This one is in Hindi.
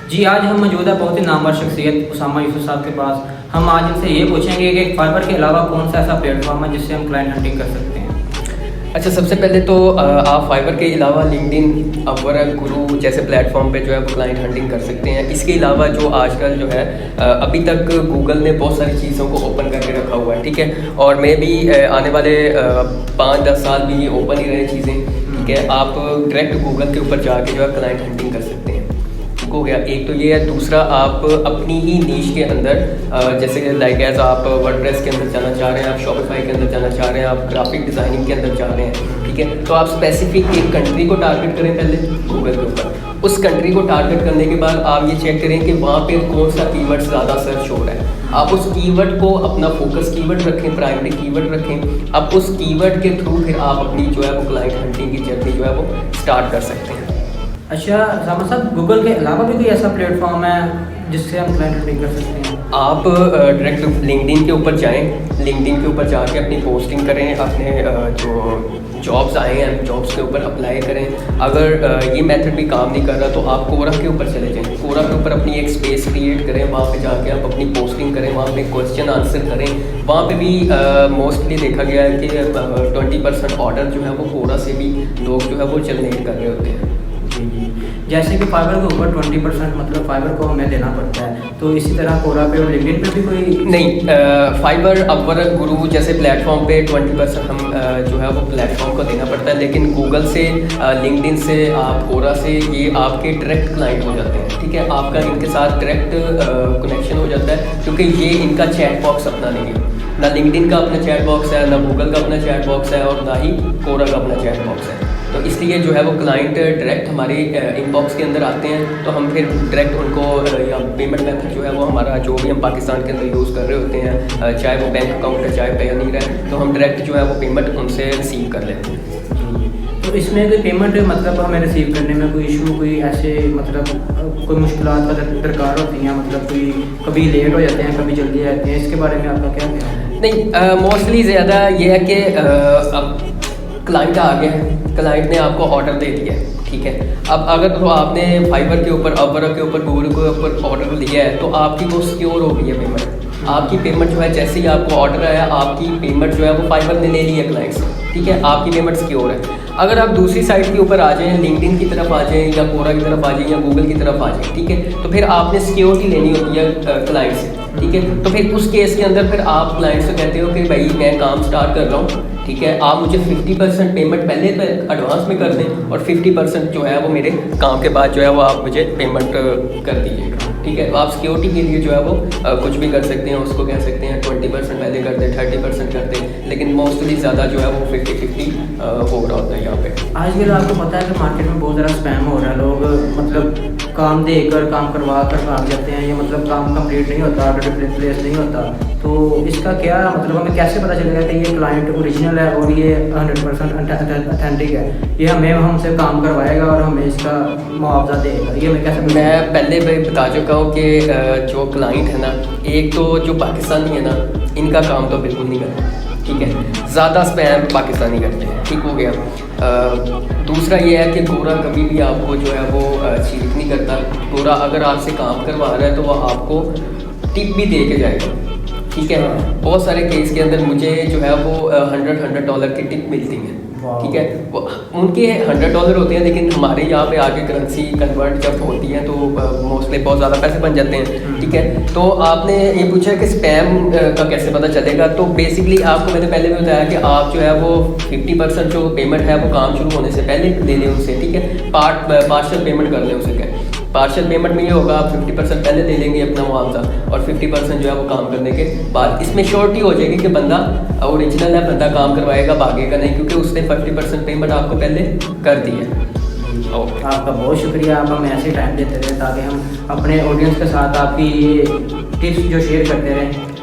जी, आज हम मौजूद है बहुत ही नामवर शख्सियत उसामा यूसुफ साहब के पास। हम आज इनसे ये पूछेंगे कि फाइबर के अलावा कौन सा ऐसा प्लेटफॉर्म है जिससे हम क्लाइंट हंटिंग कर सकते हैं। अच्छा, सबसे पहले तो आप फाइवर के अलावा लिंक्डइन, अपवर्क, गुरु जैसे प्लेटफॉर्म पे जो है वो क्लाइंट हंटिंग कर सकते हैं। इसके अलावा जो आजकल जो है अभी तक गूगल ने बहुत सारी चीज़ों को ओपन करके रखा हुआ है, ठीक है। और मैं भी आने वाले 5-10 साल भी ये ओपन ही रहे चीज़ें, ठीक है। आप डायरेक्ट गूगल के ऊपर जाके जो है क्लाइंट हंटिंग कर सकते हैं, ठीक हो गया। एक तो ये है। दूसरा, आप अपनी ही नीश के अंदर जैसे कि लाइक एज आप वर्डप्रेस के अंदर जाना चाह रहे हैं, आप शॉपिफाई के अंदर जाना चाह रहे हैं, आप ग्राफिक डिज़ाइनिंग के अंदर जा रहे हैं, ठीक है। तो आप स्पेसिफिक एक कंट्री को टारगेट करें पहले गूगल के ऊपर। उस कंट्री को टारगेट करने के बाद आप ये चेक करें कि वहाँ पे कौन सा कीवर्ड ज़्यादा सर्च हो रहा है। आप उस कीवर्ड को अपना फोकस कीवर्ड रखें, प्राइमरी कीवर्ड रखें। अब उस कीवर्ड के थ्रू फिर आप अपनी जो है वो क्लाइंट हंटिंग की जर्नी जो है वो स्टार्ट कर सकते हैं। अच्छा सामा साहब, गूगल के अलावा भी कोई ऐसा प्लेटफॉर्म है जिससे हम क्लाइंट हंटिंग कर सकते हैं? आप डायरेक्ट लिंक्डइन के ऊपर जाएं, लिंक्डइन के ऊपर जाके अपनी पोस्टिंग करें, अपने जो जॉब्स आए हैं जॉब्स के ऊपर अप्लाई करें। अगर ये मेथड भी काम नहीं कर रहा तो आप कोरा के ऊपर चले जाएं। कोरा के ऊपर अपनी एक स्पेस क्रिएट करें, वहाँ पे जाके आप अपनी पोस्टिंग करें, वहाँ पे क्वेश्चन आंसर करें। वहाँ पे भी मोस्टली देखा गया है कि 20% ऑर्डर जो है वो कोरा से भी लोग जो है वो जनरेट कर रहे होते हैं। जैसे कि फाइबर के ऊपर 20% मतलब फाइबर को हमें देना पड़ता है, तो इसी तरह कोरा पे और लिंक्डइन पे भी कोई नहीं। फाइबर, अपवर्क, गुरु जैसे प्लेटफॉर्म पे 20% हम जो है वो प्लेटफॉर्म को देना पड़ता है। लेकिन गूगल से, लिंक्डइन से, आप कोरा से, ये आपके डायरेक्ट क्लाइंट हो जाते हैं, ठीक है। आपका इनके साथ डायरेक्ट कनेक्शन हो जाता है, क्योंकि ये इनका चैट बॉक्स अपना नहीं है। ना लिंक्डइन का अपना चैट बॉक्स है, ना गूगल का अपना चैट बॉक्स है, और ना ही कोरा का अपना चैट बॉक्स है। तो इसलिए जो है वो क्लाइंट डायरेक्ट हमारे इनबॉक्स के अंदर आते हैं, तो हम फिर डायरेक्ट उनको या पेमेंट मेथड जो है वो हमारा जो भी हम पाकिस्तान के अंदर यूज़ कर रहे होते हैं, चाहे वो बैंक अकाउंट है चाहे पेयोनीर है, तो हम डायरेक्ट जो है वो पेमेंट उनसे रिसीव कर लेते हैं। तो इसमें कोई पेमेंट मतलब हमें रिसीव करने में कोई इशू, कोई ऐसे मतलब कोई मुश्किलात दरकार होती हैं, मतलब कोई कभी लेट हो जाते हैं, कभी जल्दी आ जाते हैं, इसके बारे में आपका क्या ख्याल है? नहीं, मोस्टली ज़्यादा ये है कि अब क्लाइंट आ गया है, क्लाइंट ने आपको ऑर्डर दे दिया है, ठीक है। अब अगर तो आपने फाइबर के ऊपर, अपवर्क के ऊपर, गूगल के ऊपर ऑर्डर दिया है, तो आपकी वो सिक्योर हो गई है पेमेंट। आपकी पेमेंट जो है जैसे ही आपको ऑर्डर आया, आपकी पेमेंट जो है वो फाइबर ने ले ली है क्लाइंट से, ठीक है। आपकी पेमेंट सिक्योर है। अगर आप दूसरी साइट के ऊपर आ जाएं, लिंक्डइन की तरफ आ जाएं, या कोरा की तरफ आ जाएं, या गूगल की तरफ आ जाएं, ठीक है, तो फिर आपने सिक्योरिटी लेनी होती है क्लाइंट से, ठीक है। तो फिर उस केस के अंदर फिर आप क्लाइंट से कहते हो कि भाई मैं काम स्टार्ट कर रहा हूँ, ठीक है, आप मुझे 50% पेमेंट पहले एडवांस में कर दें, और 50% जो है वो मेरे काम के बाद जो है वो आप मुझे पेमेंट कर दीजिएगा, ठीक है। आप सिक्योरिटी के लिए जो है वो कुछ भी कर सकते हैं। उसको कह सकते हैं 20% पहले कर दें, 30% कर दें, लेकिन मोस्टली ज़्यादा जो है वो 50-50 हो रहा होता है यहाँ पे। आजकल आपको पता है कि मार्केट में बहुत ज़्यादा स्पैम हो रहा है। लोग मतलब काम देकर काम करवा कर भाग जाते हैं, या मतलब काम कंप्लीट नहीं होता, ऑर्डर प्लेस नहीं होता। तो इसका क्या मतलब हमें कैसे पता चलेगा कि ये क्लाइंट ओरिजिनल है और ये 100% अथेंटिक है, ये हमें हमसे काम करवाएगा और हमें इसका मुआवजा देगा? ये मैं कैसे मैं पहले भी बता चुका हूँ कि जो क्लाइंट है ना, एक तो जो पाकिस्तानी है ना, इनका काम तो बिल्कुल नहीं करता, ठीक है। ज़्यादा स्पैम पाकिस्तानी करते हैं, ठीक हो गया। दूसरा ये है कि कोरा कभी भी आपको जो है वो चीट नहीं करता। कोरा अगर आपसे काम करवा रहा है तो वो आपको टिप भी दे के जाएगा, ठीक है। बहुत सारे केस के अंदर मुझे जो है वो $100 की टिप मिलती है, ठीक है। वो उनके $100 होते हैं, लेकिन हमारे यहाँ पे आगे करेंसी कन्वर्ट जब होती है तो मोस्टली बहुत ज़्यादा पैसे बन जाते हैं, ठीक है। तो आपने ये पूछा कि स्पैम का कैसे पता चलेगा, तो बेसिकली आपको मैंने पहले भी बताया कि आप जो है वो 50% जो पेमेंट है वो काम शुरू होने से पहले ले लें उनसे, ठीक है। पार्शियल पेमेंट कर लें उसे। क्या पार्शियल पेमेंट में ये होगा, आप 50% पहले दे लेंगे अपना मुआवजा, और 50% जो है वो काम करने के बाद इसमें श्योरिटी हो जाएगी कि बंदा ओरिजिनल है, बंदा काम करवाएगा, भागेगा नहीं, क्योंकि उसने 50% पेमेंट आपको पहले कर दी है। आपका बहुत शुक्रिया, आप हमें ऐसे टाइम देते रहे ताकि हम अपने ऑडियंस के साथ आपकी ये टिप्स जो शेयर करते रहें।